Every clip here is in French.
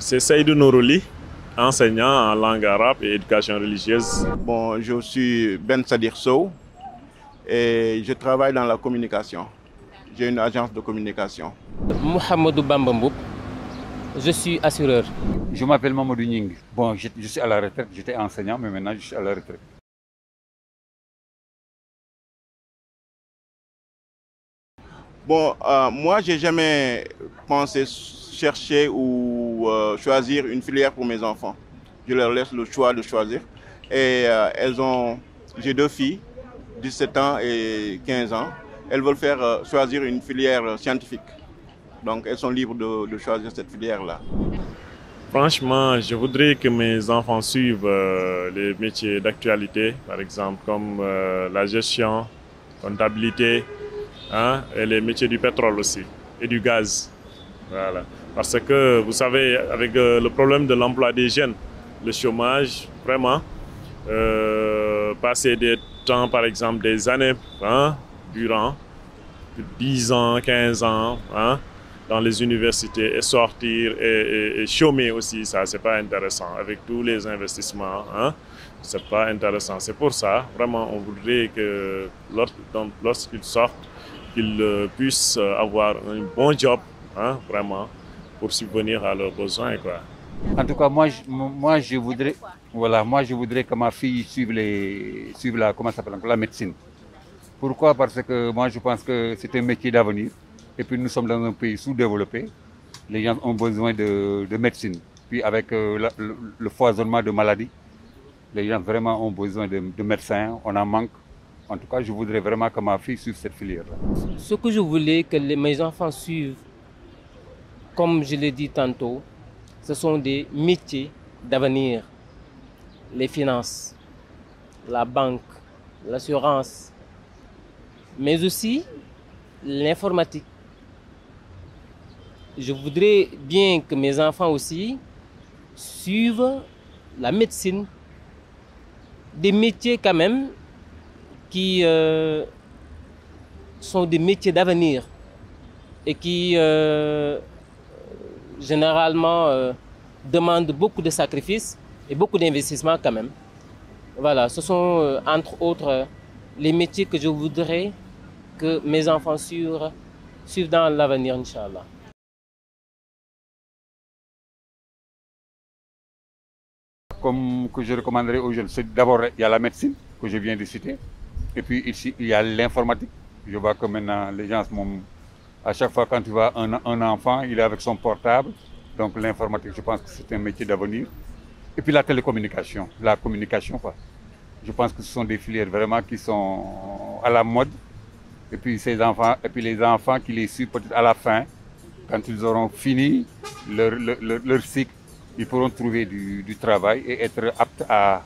C'est Seydou Nourouli, enseignant en langue arabe et éducation religieuse. Bon, je suis Ben Sadir Sow et je travaille dans la communication. J'ai une agence de communication. Mohamedou Bamba Mboup, je suis assureur. Je m'appelle Mamadou Ning. Bon, je suis à la retraite, j'étais enseignant, mais maintenant je suis à la retraite. Bon, moi, j'ai jamais pensé chercher ou choisir une filière pour mes enfants. Je leur laisse le choix de choisir. Et j'ai 2 filles, 17 ans et 15 ans. Elles veulent choisir une filière scientifique. Donc, elles sont libres de choisir cette filière-là. Franchement, je voudrais que mes enfants suivent les métiers d'actualité, par exemple, comme la gestion, comptabilité, hein, et les métiers du pétrole aussi, et du gaz. Voilà. Parce que, vous savez, avec le problème de l'emploi des jeunes, le chômage, vraiment, passer des temps, par exemple, des années, hein, durant 10 ans, 15 ans, hein, dans les universités et sortir et chômer aussi, ça, c'est pas intéressant. Avec tous les investissements, hein, c'est pas intéressant. C'est pour ça, vraiment, on voudrait que lorsqu'ils sortent, qu'ils puissent avoir un bon job, hein, vraiment, pour subvenir à leurs besoins, quoi. En tout cas, moi, je voudrais que ma fille suive la médecine. Pourquoi? Parce que moi, je pense que c'est un métier d'avenir. Et puis, nous sommes dans un pays sous-développé. Les gens ont besoin de médecine. Puis, avec le foisonnement de maladies, les gens vraiment ont besoin de médecins. On en manque. En tout cas, je voudrais vraiment que ma fille suive cette filière-là. Ce que je voulais que mes enfants suivent, comme je l'ai dit tantôt, ce sont des métiers d'avenir. Les finances, la banque, l'assurance, mais aussi l'informatique. Je voudrais bien que mes enfants aussi suivent la médecine, des métiers quand même qui sont des métiers d'avenir et qui généralement demandent beaucoup de sacrifices et beaucoup d'investissements quand même. Voilà, ce sont entre autres les métiers que je voudrais que mes enfants suivent dans l'avenir, Inch'Allah. Comme que je recommanderais aux jeunes, c'est d'abord, il y a la médecine que je viens de citer. Et puis ici, il y a l'informatique. Je vois que maintenant, les gens, à chaque fois quand tu vois un enfant, il est avec son portable. Donc l'informatique, je pense que c'est un métier d'avenir. Et puis la télécommunication, la communication, quoi. Je pense que ce sont des filières vraiment qui sont à la mode. Et puis les enfants qui les suivent peut-être à la fin, quand ils auront fini leur cycle, ils pourront trouver du travail et être aptes à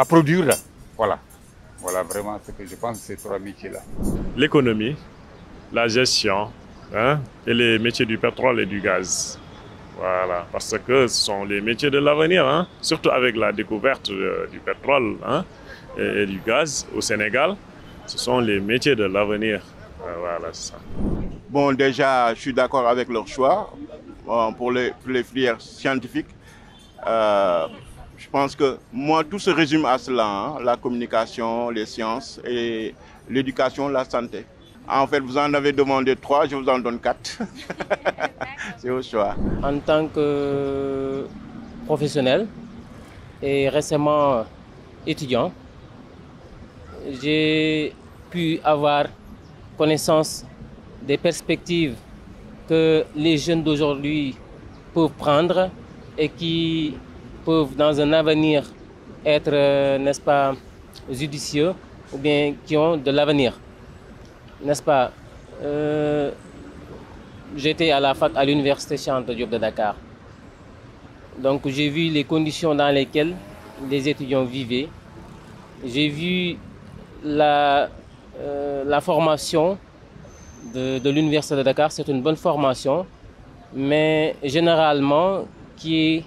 produire là. Voilà. Voilà vraiment ce que je pense de ces 3 métiers-là. L'économie, la gestion, hein, et les métiers du pétrole et du gaz. Voilà, parce que ce sont les métiers de l'avenir, hein, surtout avec la découverte du pétrole, hein, et du gaz au Sénégal. Ce sont les métiers de l'avenir. Voilà, c'est ça. Bon, déjà, je suis d'accord avec leur choix pour les filières scientifiques. Je pense que moi, tout se résume à cela, hein, la communication, les sciences et l'éducation, la santé. En fait, vous en avez demandé 3, je vous en donne 4. C'est au choix. En tant que professionnel et récemment étudiant, j'ai pu avoir connaissance des perspectives que les jeunes d'aujourd'hui peuvent prendre et qui peuvent dans un avenir être, n'est-ce pas, judicieux ou bien qui ont de l'avenir. N'est-ce pas? J'étais à la fac à l'université Cheikh Anta Diop de Dakar. Donc j'ai vu les conditions dans lesquelles les étudiants vivaient. J'ai vu la formation de l'université de Dakar. C'est une bonne formation, mais généralement qui est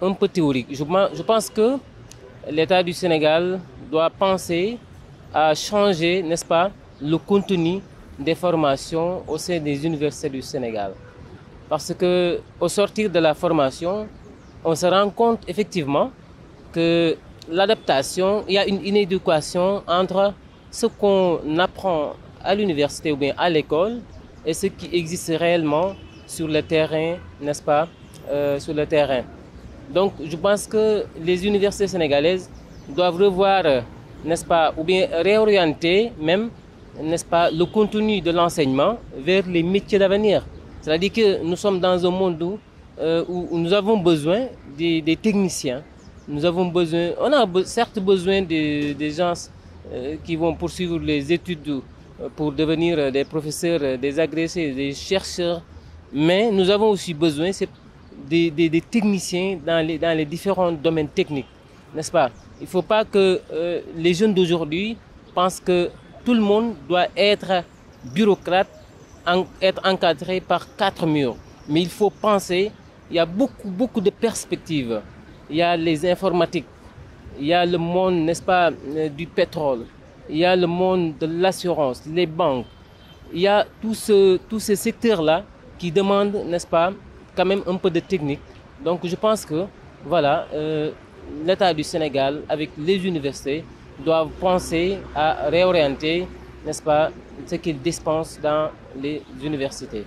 un peu théorique. Je pense que l'État du Sénégal doit penser à changer, n'est-ce pas, le contenu des formations au sein des universités du Sénégal. Parce qu'au sortir de la formation, on se rend compte effectivement que l'adaptation, il y a une inéducation entre ce qu'on apprend à l'université ou bien à l'école et ce qui existe réellement sur le terrain, n'est-ce pas, sur le terrain. Donc je pense que les universités sénégalaises doivent revoir, n'est-ce pas, ou bien réorienter même, n'est-ce pas, le contenu de l'enseignement vers les métiers d'avenir. C'est-à-dire que nous sommes dans un monde où nous avons besoin des techniciens. Nous avons besoin, on a certes besoin des gens qui vont poursuivre les études pour devenir des professeurs, des agrégés, des chercheurs, mais nous avons aussi besoin des techniciens dans les différents domaines techniques, n'est-ce pas? Il ne faut pas que les jeunes d'aujourd'hui pensent que tout le monde doit être bureaucrate, être encadré par 4 murs. Mais il faut penser, il y a beaucoup de perspectives. Il y a les informatiques, il y a le monde, n'est-ce pas, du pétrole, il y a le monde de l'assurance, les banques. Il y a tous ces secteurs-là qui demandent, n'est-ce pas, quand même un peu de technique. Donc je pense que, voilà, l'État du Sénégal, avec les universités, doivent penser à réorienter, n'est-ce pas, ce qu'ils dispensent dans les universités.